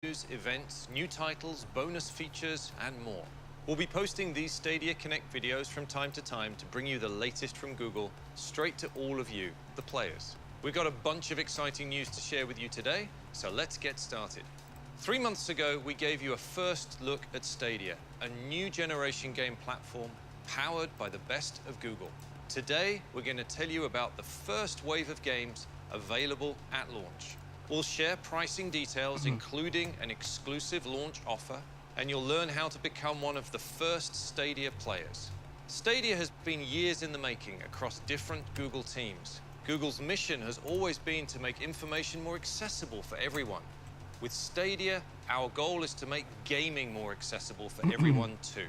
news, events, new titles, bonus features, and more. We'll be posting these Stadia Connect videos from time to time to bring you the latest from Google straight to all of you, the players. We've got a bunch of exciting news to share with you today, so let's get started. 3 months ago, we gave you a first look at Stadia, a new generation game platform powered by the best of Google. Today, we're going to tell you about the first wave of games available at launch. We'll share pricing details, including an exclusive launch offer, and you'll learn how to become one of the first Stadia players. Stadia has been years in the making across different Google teams. Google's mission has always been to make information more accessible for everyone. With Stadia, our goal is to make gaming more accessible for everyone too.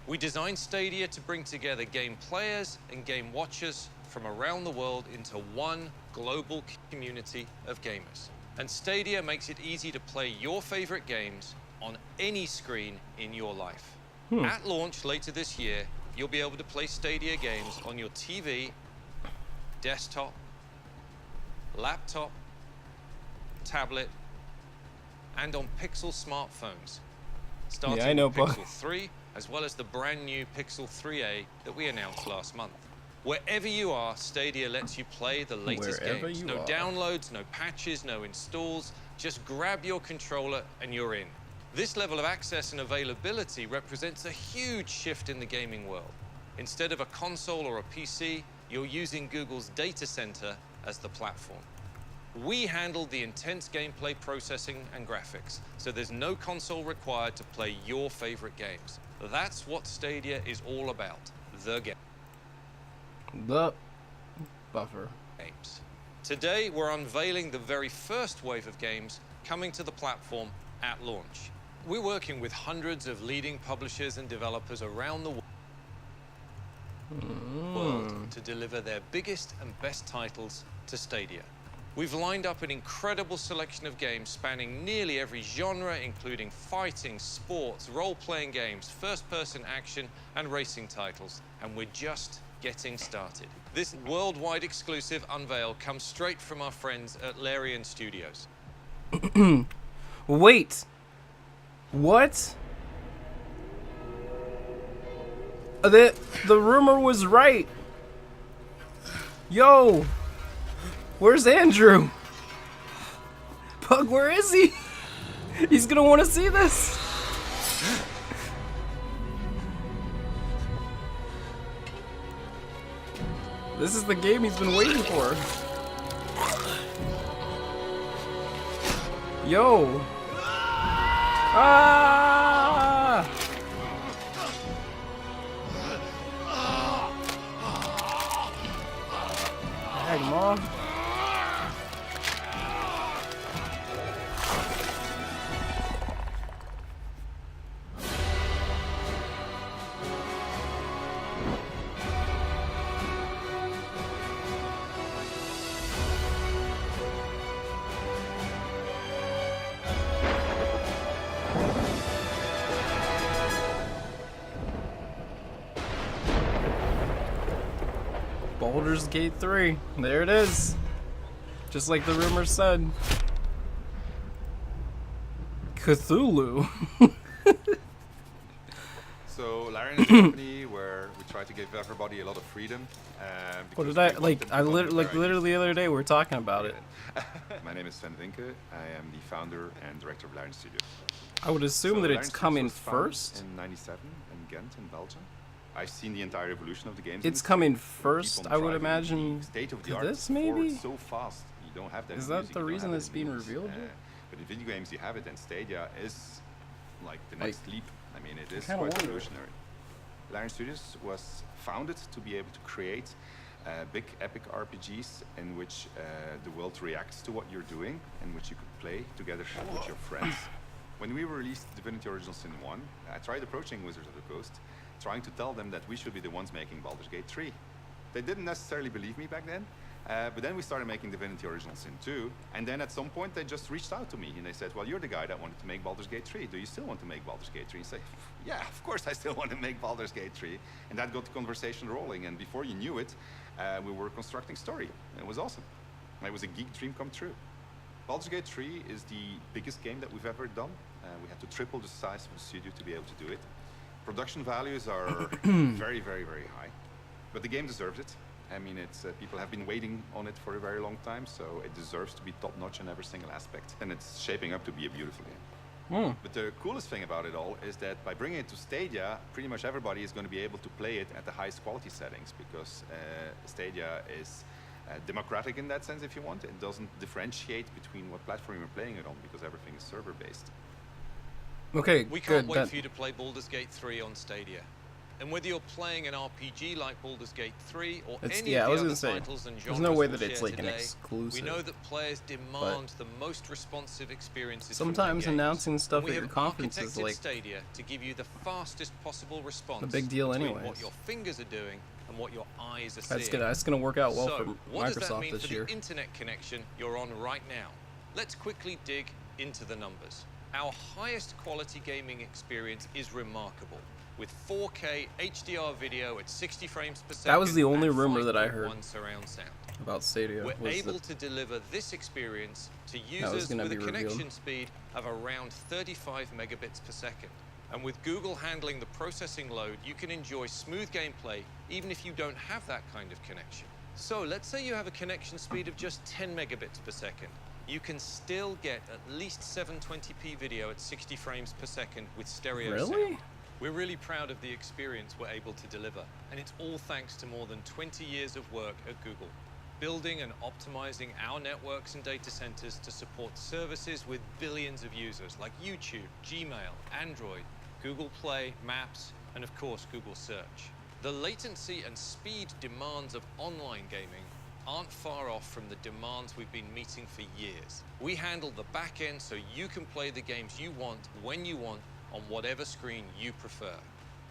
We designed Stadia to bring together game players and game watchers from around the world into one global community of gamers. And Stadia makes it easy to play your favorite games on any screen in your life. At launch later this year, you'll be able to play Stadia games on your TV, desktop, laptop, tablet, and on Pixel smartphones. Starting with Pixel 3, as well as the brand new Pixel 3a that we announced last month. Wherever you are, Stadia lets you play the latest games. No downloads, no patches, no installs. Just grab your controller and you're in. This level of access and availability represents a huge shift in the gaming world. Instead of a console or a PC, you're using Google's data center as the platform. We handle the intense gameplay processing and graphics, so there's no console required to play your favorite games. That's what Stadia is all about, the game. The buffer. Games. Today, we're unveiling the very first wave of games coming to the platform at launch. We're working with hundreds of leading publishers and developers around the world to deliver their biggest and best titles to Stadia. We've lined up an incredible selection of games spanning nearly every genre, including fighting, sports, role-playing games, first-person action, and racing titles. And we're just getting started. This worldwide exclusive unveil comes straight from our friends at Larian Studios. Wait. What? The rumor was right. Yo. Where's Andrew? Pug, where is he? He's gonna want to see this. This is the game he's been waiting for. Yo. Ah! Dang, Mom. Baldur's Gate 3. There it is. Just like the rumor said. Cthulhu. So Larian is a company where we try to give everybody a lot of freedom. What did I like? Literally the other day we were talking about it. My name is Sven Winke. I am the founder and director of Larian Studios. I would assume that it's coming first. In '97 in Ghent, in Belgium. I've seen the entire evolution of the games. It's coming first, I would imagine. State of the art. This maybe. So fast, you don't have that. Is that the reason it's being revealed? But in video games, you have it, and Stadia is like the next leap. I mean, it is quite revolutionary. Larian Studios was founded to be able to create big epic RPGs in which the world reacts to what you're doing, and which you could play together with your friends. When we released Divinity Original Sin 1, I tried approaching Wizards of the Coast, trying to tell them that we should be the ones making Baldur's Gate 3. They didn't necessarily believe me back then, but then we started making Divinity Original Sin 2, and then at some point they just reached out to me and they said, well, you're the guy that wanted to make Baldur's Gate 3. Do you still want to make Baldur's Gate 3? And I say, yeah, of course I still want to make Baldur's Gate 3. And that got the conversation rolling, and before you knew it, we were constructing story. It was awesome. It was a geek dream come true. Baldur's Gate 3 is the biggest game that we've ever done. We had to triple the size of the studio to be able to do it. Production values are very, very, very high, but the game deserves it. I mean, it's people have been waiting on it for a very long time, so it deserves to be top-notch in every single aspect, and it's shaping up to be a beautiful game. But the coolest thing about it all is that by bringing it to Stadia, pretty much everybody is going to be able to play it at the highest quality settings, because Stadia is democratic in that sense, if you want. It doesn't differentiate between what platform you're playing it on, because everything is server-based. Okay, We good. can't wait for you to play Baldur's Gate 3 on Stadia. And whether you're playing an RPG like Baldur's Gate 3 or any yeah, I of was the gonna other say, titles and there's genres no way we'll that it's share like an today, exclusive, we know that players demand the most responsive experiences from sometimes their games. announcing stuff We at your have conference is architected like Stadia to give you the fastest possible response a big deal between anyways. what your fingers are doing and what your eyes are That's seeing. that's gonna work out well So, for what does that Microsoft mean this for year. the internet connection you're on right now? Let's quickly dig into the numbers. Our highest quality gaming experience is remarkable, with 4K HDR video at 60 frames per second. That was the only and rumor that I heard 5.1 surround sound. about Stadia. We're Was able that to deliver this experience to was users gonna with a be revealed. connection speed of around 35 megabits per second. And with Google handling the processing load, you can enjoy smooth gameplay even if you don't have that kind of connection. So let's say you have a connection speed of just 10 megabits per second. You can still get at least 720p video at 60 frames per second with stereo Really? sound. We're really proud of the experience we're able to deliver, and it's all thanks to more than 20 years of work at Google, building and optimizing our networks and data centers to support services with billions of users like YouTube, Gmail, Android, Google Play, Maps, and of course Google Search. The latency and speed demands of online gaming aren't far off from the demands we've been meeting for years. We handle the back end so you can play the games you want when you want on whatever screen you prefer.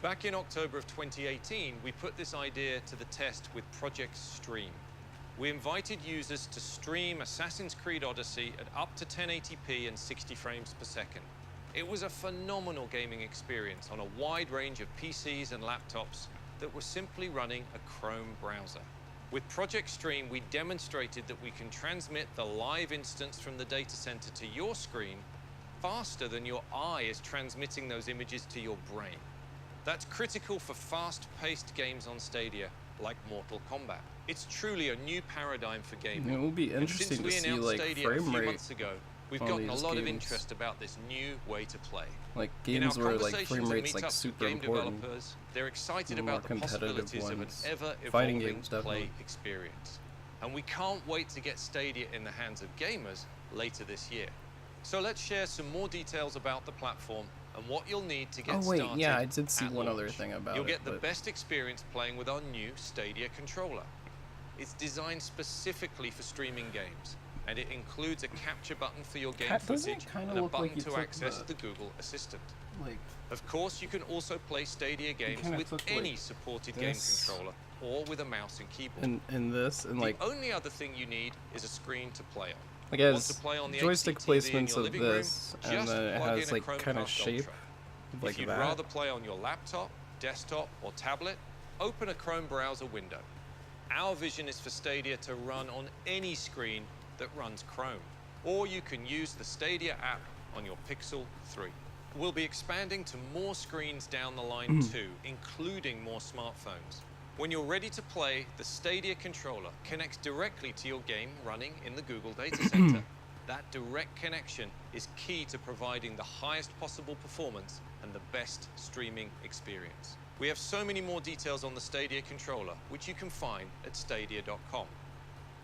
Back in October of 2018, we put this idea to the test with Project Stream. We invited users to stream Assassin's Creed Odyssey at up to 1080p and 60 frames per second. It was a phenomenal gaming experience on a wide range of PCs and laptops that were simply running a Chrome browser. With Project Stream, we demonstrated that we can transmit the live instance from the data center to your screen faster than your eye is transmitting those images to your brain. That's critical for fast-paced games on Stadia, like Mortal Kombat. It's truly a new paradigm for gaming. It will be And interesting since to we see announced like Stadia a frame few rate, months ago, we've on gotten a these lot of games. interest about this new way to play. like In games our where like conversations frame and rate's like meetups with super game important. developers, they're excited The more about the competitive possibilities of an ones. Fighting ever-evolving games, play definitely. experience. And we can't wait to get Stadia in the hands of gamers later this year. So let's share some more details about the platform and what you'll need to get Oh wait, started. yeah, I did see at one other launch. thing about You'll it. get the but best experience playing with our new Stadia controller. It's designed specifically for streaming games, and it includes a capture button for your game Doesn't it footage kinda and a look like button you to took access the- the Google Assistant. like Of course, you can also play Stadia games kinda with took, any like, supported game this. controller or with a mouse and keyboard. in this and like the only other thing you need is a screen to play on. like Want as to play on the joystick HDTV in placements your of living room? this, and Just then it plug has in a like kind of Chromecast shape Ultra. like If you'd that. rather play on your laptop, desktop, or tablet, open a Chrome browser window. Our vision is for Stadia to run on any screen that runs Chrome, or you can use the Stadia app on your Pixel 3. We'll be expanding to more screens down the line too, including more smartphones. When you're ready to play, the Stadia controller connects directly to your game running in the Google Data Center. That direct connection is key to providing the highest possible performance and the best streaming experience. We have so many more details on the Stadia controller, which you can find at stadia.com.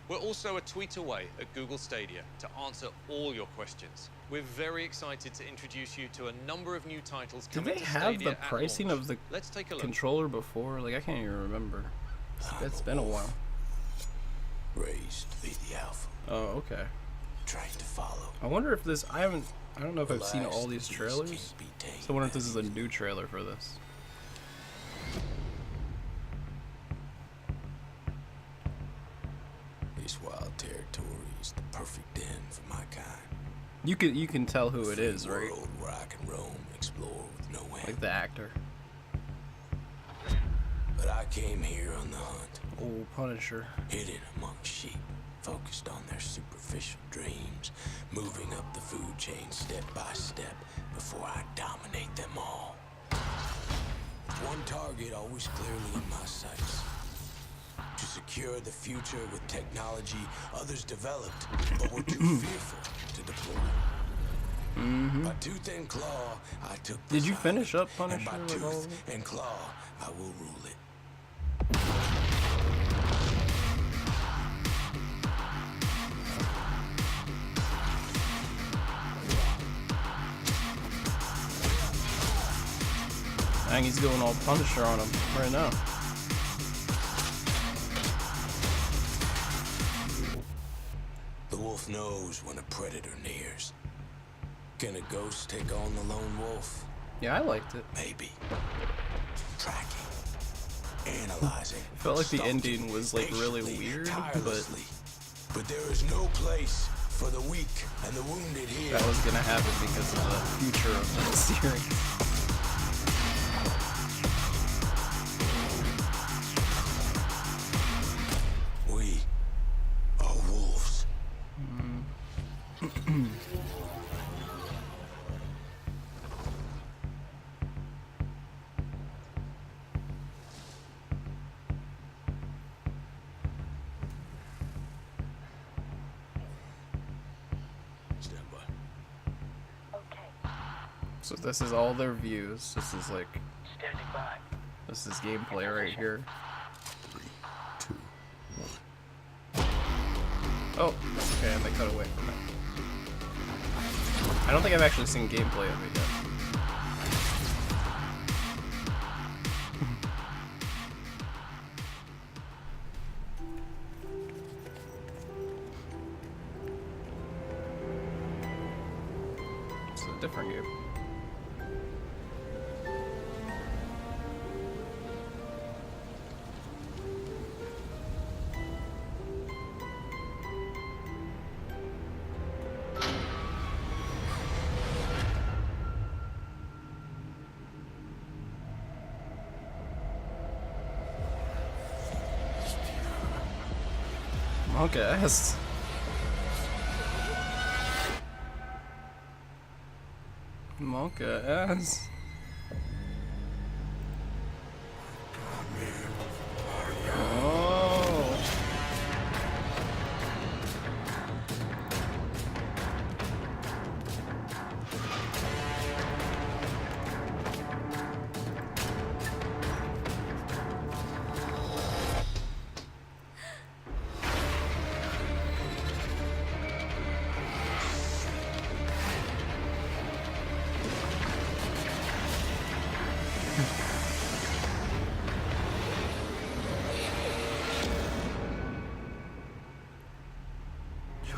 We're also a tweet away at Google Stadia to answer all your questions. We're very excited to introduce you to a number of new titles Did coming they to have Stadia the at pricing launch. of the Let's take a look. controller before? Like I can't even remember. It's been a while. Raised to be the alpha, Oh, okay. trained to follow. I wonder if this. I don't know if I've seen Last all these beast trailers. can't be tamed. So I wonder if this is a new trailer for this. This wild territory is the perfect den for my kind. You can tell who it Free is, right? world where I can roam, explore with no end. Like the actor. But I came here on the hunt, Oh, Punisher. hidden among sheep focused on their superficial dreams, moving up the food chain step by step before I dominate them all. One target always clearly in my sights. To secure the future with technology others developed, but were too fearful to deploy. By tooth and claw, I took this Did you finish island, up Punisher? and by With all of tooth it? and claw, I will rule it. I think he's going all Punisher on him right now. The wolf knows when a predator nears. Can a ghost take on the lone wolf? Yeah, I liked it. Maybe. Tracking. Analyzing. I felt like the stalking, ending was like really patiently, weird, but tirelessly. But there is no place for the weak and the wounded here. that was gonna happen because of the future of the series. We are wolves. Stand by. So this is all their views. This is like, Standing by. this is gameplay right here. 3, 2, 1. Oh, okay, and they cut away from it. I don't think I've actually seen gameplay of it yet. It's a different game. Monk ass. Monk ass. Oh.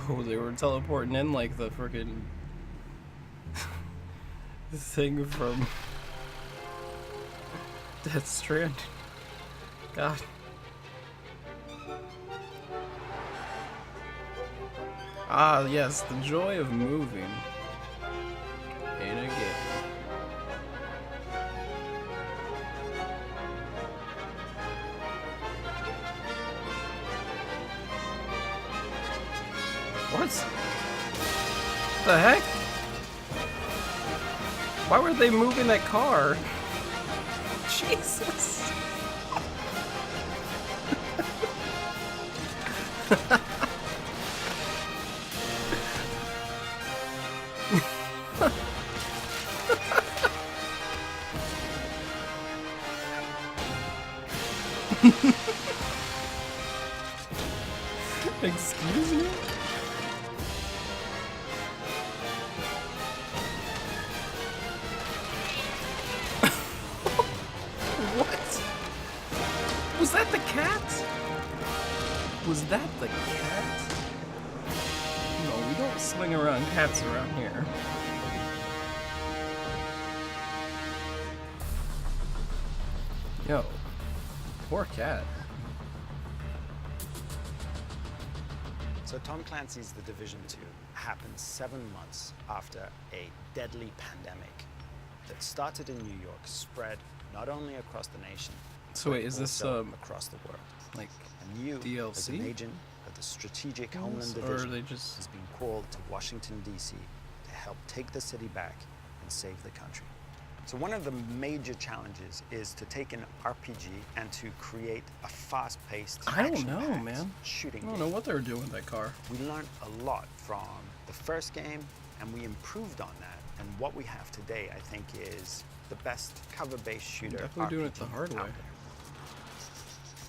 Yo, they were teleporting in like the freaking thing from Death Stranding. God. Ah, yes, the joy of moving in a game. What? The heck? Why were they moving that car? Jesus. Excuse me? What? Was that the cat? Was that the cat? No, we don't swing around cats around here. Yo, poor cat. So Tom Clancy's The Division 2 happened 7 months after a deadly pandemic that started in New York, spread not only across the nation, So but wait, is this also across the world. like And you, as an DLC? agent of the Strategic Homeland Or Division they just... has been called to Washington, D.C. to help take the city back and save the country. So one of the major challenges is to take an RPG and to create a fast-paced, I don't know, action-packed man. shooting I don't game. know what they were doing with that car. We learned a lot from the first game, and we improved on that. And what we have today, I think, is the best cover-based shooter Definitely doing it RPG the hard out way. there.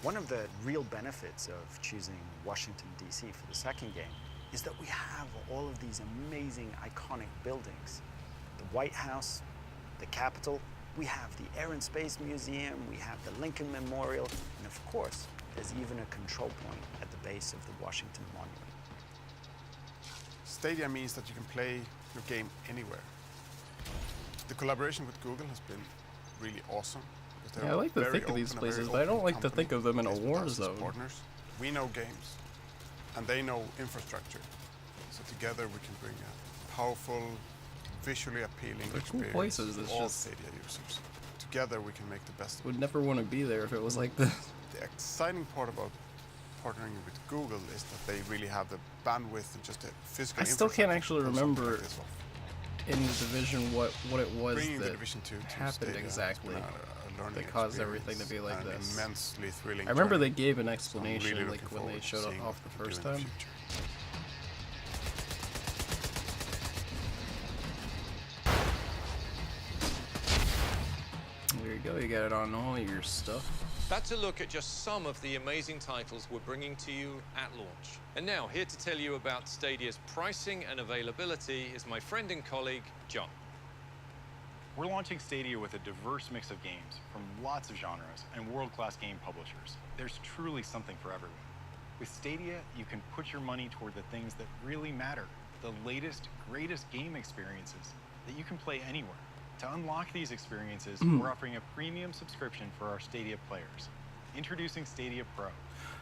One of the real benefits of choosing Washington, D.C. for the second game is that we have all of these amazing, iconic buildings. The White House, the Capitol, we have the Air and Space Museum, we have the Lincoln Memorial, and of course, there's even a control point at the base of the Washington Monument. Stadia means that you can play your game anywhere. The collaboration with Google has been really awesome. because they're Yeah, I like to very think of these open, a very places, but I don't open like to company think of them in a based with war thousands of zone. Partners. We know games, and they know infrastructure. So together we can bring a powerful, visually appealing They're cool experience places, to it's all just- Stadia users. Together we can make the best of it. Would never want to be there if it was like this. The exciting part about partnering with Google is that they really have the bandwidth and just the physical I still can't infrastructure to actually pull something remember like this off. in the Division what it was Bringing the that Division 2 to happened Stadia has exactly been a learning that caused everything to be like experience, this. an immensely thrilling I remember they journey. gave an So I'm explanation really like looking when they forward to showed seeing it off what the we can first do in time. future. There you go, you got it on all your stuff. That's a look at just some of the amazing titles we're bringing to you at launch. And now, here to tell you about Stadia's pricing and availability is my friend and colleague, John. We're launching Stadia with a diverse mix of games from lots of genres and world-class game publishers. There's truly something for everyone. With Stadia, you can put your money toward the things that really matter, the latest, greatest game experiences that you can play anywhere. To unlock these experiences, we're offering a premium subscription for our Stadia players. Introducing Stadia Pro.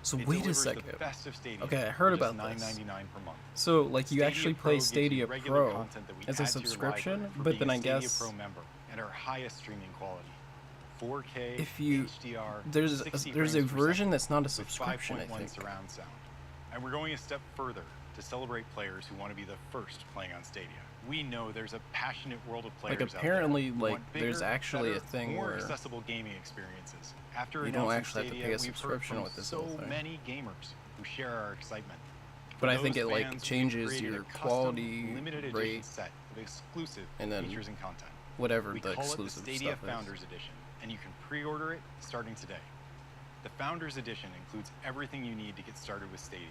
So It wait a delivers second. The best of Stadia Okay, I heard for just about this. $9.99 per month. So like you Stadia actually Pro play gives you Stadia regular Pro content that we as a add to your subscription, library for but being then a I Stadia guess Pro member at our highest streaming quality. 4K, if you HDR, there's 60 a frames per version second that's not a with subscription, I 5.1 think. surround sound. And we're going a step further to celebrate players who want to be the first playing on Stadia. We know there's a passionate world of players Like out apparently there who like want bigger, there's actually better, a thing more where accessible gaming experiences. After you don't announcing actually have to Stadia, pay a we've heard subscription from with this so whole thing. many gamers who share our excitement. But I For think those it like fans, we've changes created your a custom, quality limited edition rate set of exclusive and then features and content. whatever We the call it the exclusive Stadia stuff is. Founders Edition, and you can pre-order it starting today. The Founders Edition includes everything you need to get started with Stadia,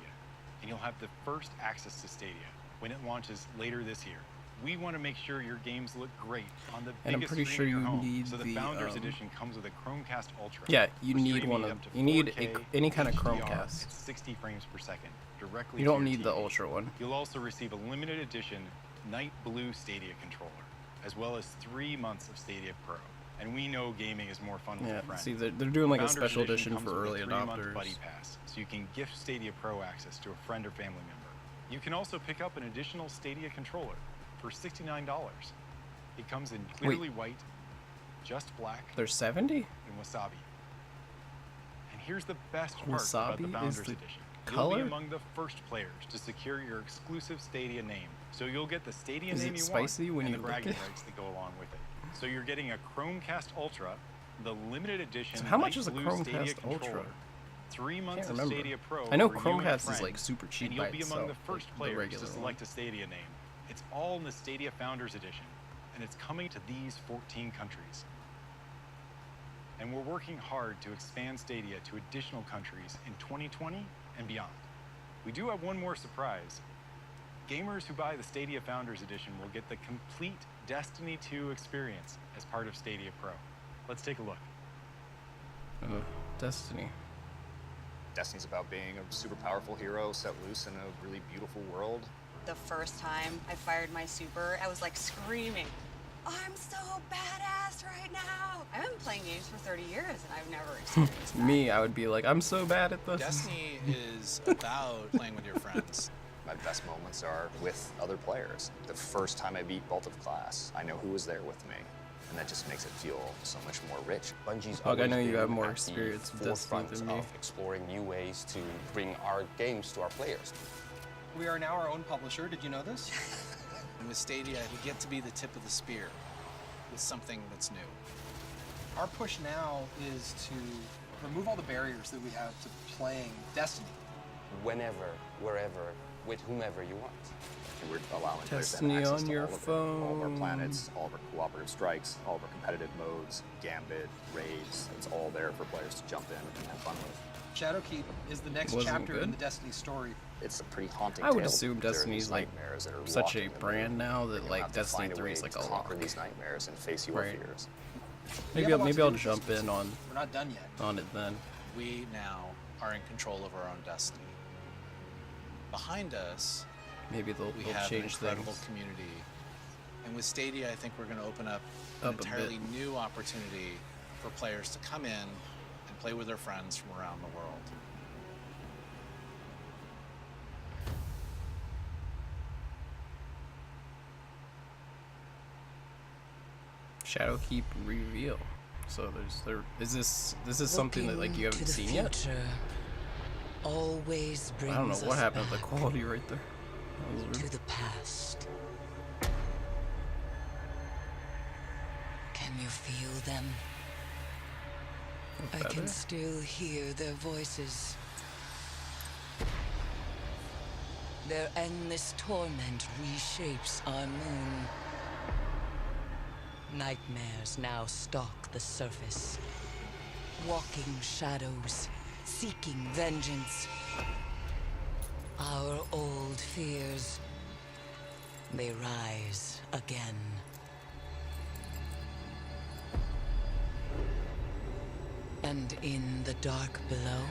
and you'll have the first access to Stadia when it launches later this year. We want to make sure your games look great on the And I'm biggest pretty screen sure in your you home. need So the the, Founders Edition comes with a Chromecast Ultra. Yeah, you for need streaming one up of to you need 4K any kind of HDR Chromecast. at 60 frames per second directly You to don't your need the TV. Ultra one. You'll also receive a limited edition Night Blue Stadia controller, as well as 3 months of Stadia Pro. And we know gaming is more fun with Yeah, a friend. see they're doing like a Founders special edition comes for with a early 3-month adopters. Buddy Pass, so you can gift Stadia Pro access to a friend or family member. You can also pick up an additional Stadia controller for $69. It comes in clearly white, just black, There's 70? and wasabi. And here's the best part about the Wasabi is Founders the Edition. You'll color? be among the first players to secure your exclusive Stadia name. So you'll get the Stadia Is name it you spicy want when and you the lick bragging it? rights that go along with it. So you're getting a Chromecast Ultra, the limited edition So how much Night is a Blue Chromecast Stadia Ultra? controller, 3 months of remember. Stadia Pro. I know for you and a Chromecast is friend, like super cheap and you'll by be itself, among the like first the players regular to one. select a Stadia name. It's all in the Stadia Founders Edition, and it's coming to these 14 countries. And we're working hard to expand Stadia to additional countries in 2020 and beyond. We do have one more surprise. Gamers who buy the Stadia Founders Edition will get the complete Destiny 2 experience as part of Stadia Pro. Let's take a look. Destiny. Destiny's about being a super powerful hero set loose in a really beautiful world. The first time I fired my super, I was like screaming, I'm so badass right now. I've been playing games for 30 years and I've never experienced that. Me, I would be like, I'm so bad at this. Destiny is about playing with your friends. My best moments are with other players. The first time I beat Bolt of Class, I know who was there with me, and that just makes it feel so much more rich. Bungie's Look, I know always you been have more at experience the with Destiny forefront than me. of exploring new ways to bring our games to our players. We are now our own publisher. Did you know this? And with Stadia, we get to be the tip of the spear with something that's new. Our push now is to remove all the barriers that we have to playing Destiny. Whenever, wherever, with whomever you want. And we're allowing players to Destiny have access on to your all of our phone. planets, all of our cooperative strikes, all of our competitive modes, Gambit, raids. It's all there for players to jump in and have fun with. Shadowkeep is the next Wasn't chapter good. in the Destiny story. It's a pretty haunting I would tale. assume There are Destiny's these like nightmares that are such a walking the brand moon, now and that you'll like have to Destiny find a 3 way is like to a conquer lock. these nightmares and face your Right. fears. Maybe I'll jump in on We're not done yet. it then. We now are in control of our own destiny. Behind us, Maybe they'll we have an change incredible things. community. And with Stadia, I think we're going to open up an Up a bit. entirely new opportunity for players to come in and play with their friends from around the world. Shadowkeep reveal. So is this something that like you haven't seen yet? Always brings I don't know what us happened to the back quality right there. That was to weird. the past. Can you feel them? I can Better? still hear their voices. Their endless torment reshapes our moon. Nightmares now stalk the surface. Walking shadows, seeking vengeance. Our old fears, they rise again. And in the dark below,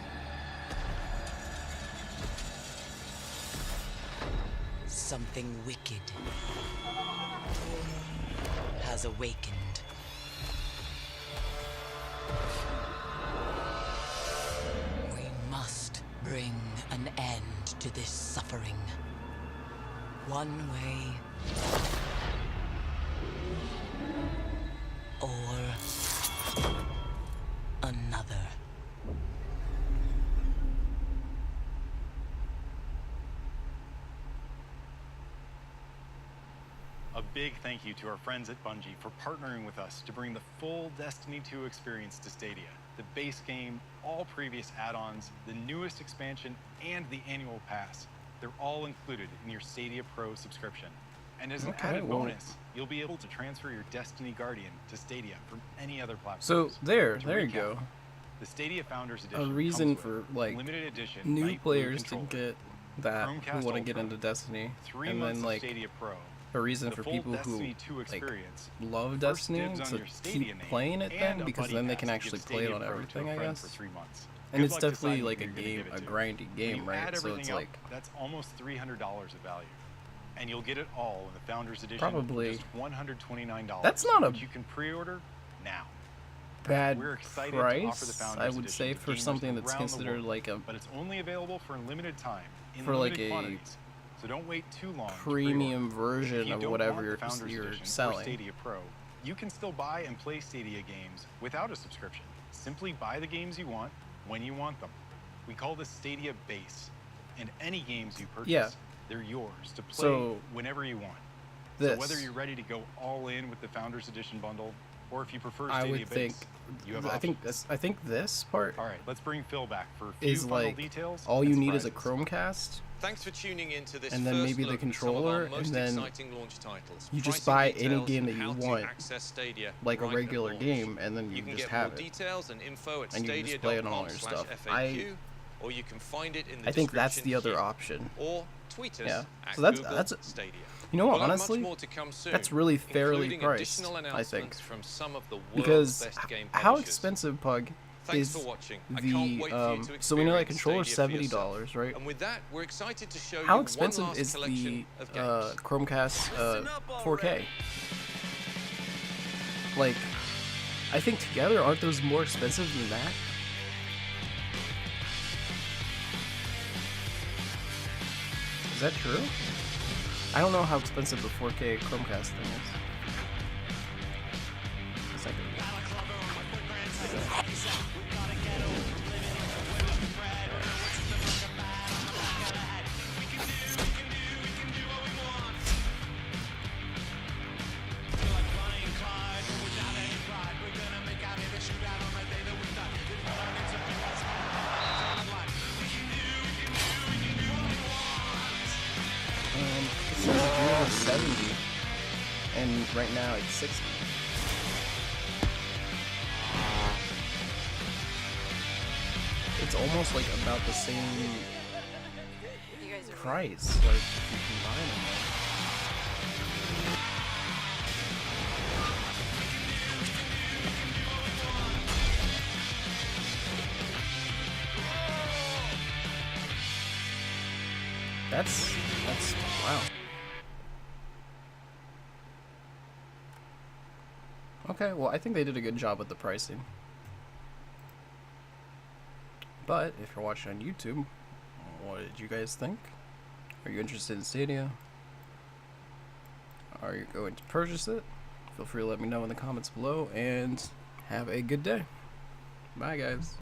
something wicked has awakened. We must bring an end to this suffering. One way or another. A big thank you to our friends at Bungie for partnering with us to bring the full Destiny 2 experience to Stadia. The base game, all previous add-ons, the newest expansion, and the annual pass. They're all included in your Stadia Pro subscription. And as an Okay, added well- bonus, you'll be able to transfer your Destiny Guardian to Stadia from any other platform. So there To you recap, go. The Stadia Founders A Edition reason comes for with like limited edition new Night Blue players to controller, get that who Chromecast want to get Ultra, into Destiny, 3 and months then of like Stadia Pro, a reason the for full people who Destiny 2 like experience, love first Destiny dibs on to your Stadia keep name, playing it and then a because buddy then they pass can to actually give play it Stadia on Pro to a everything, I friend guess. for 3 months. And Good it's luck definitely deciding like who a you're gonna game, give it a to. grindy When game, you right? add So everything it's up, like that's almost $300 of value. And you'll get it all in the Founders Edition Probably- for just $129. That's not a which you can pre-order now. bad We're excited to offer the price, Founders I would Edition say, to for gamers something that's around the considered world, like a but it's only available for a limited time in for like limited a quantities. So don't wait too long. to premium pre-order. If version you of don't whatever want the you're Founders Edition or selling. Stadia Pro, you can still buy and play Stadia games without a subscription. Simply buy the games you want when you want them. We call this Stadia Base, and any games you purchase, Yeah. they're yours to play So, whenever you want. this. So whether you're ready to go all in with the Founders Edition bundle, or if you prefer I Stadia would think. Base, you have I think this part All right, let's bring Phil back for a few is final like details all and you need is a surprises. Chromecast. Thanks for tuning in to this And then first maybe the look at some of controller, our most and then exciting launch titles, you just pricing buy any details, game and that you how to want, access Stadia like a right at regular launch. game, and then You you can just get more have it. details and info at And you can just play it on all your stuff. stadia.com/FAQ, or you can find it in the I think that's description the other here. option. Or tweet us Yeah. at So that's Google Stadia. You know what? We'll have Honestly, much more to come soon, that's really fairly including priced. additional I think announcements from some of the world's because best game how publishers. expensive, Pug, Thanks is for watching. I can't wait for you to so when you're like experience controller Stadia for $70, right? And with that, we're excited to show How you expensive one last is the collection of games. Chromecast 4K? Like, I think together, aren't those more expensive than that? Is that true? I don't know how expensive the 4K Chromecast thing is. It's like it says it was 70, and right now it's 60. It's almost like about the same price, like if you combine them all. That's wow. Okay, well I think they did a good job with the pricing. But if you're watching on YouTube, what did you guys think? Are you interested in Stadia? Are you going to purchase it? Feel free to let me know in the comments below, and have a good day. Bye guys.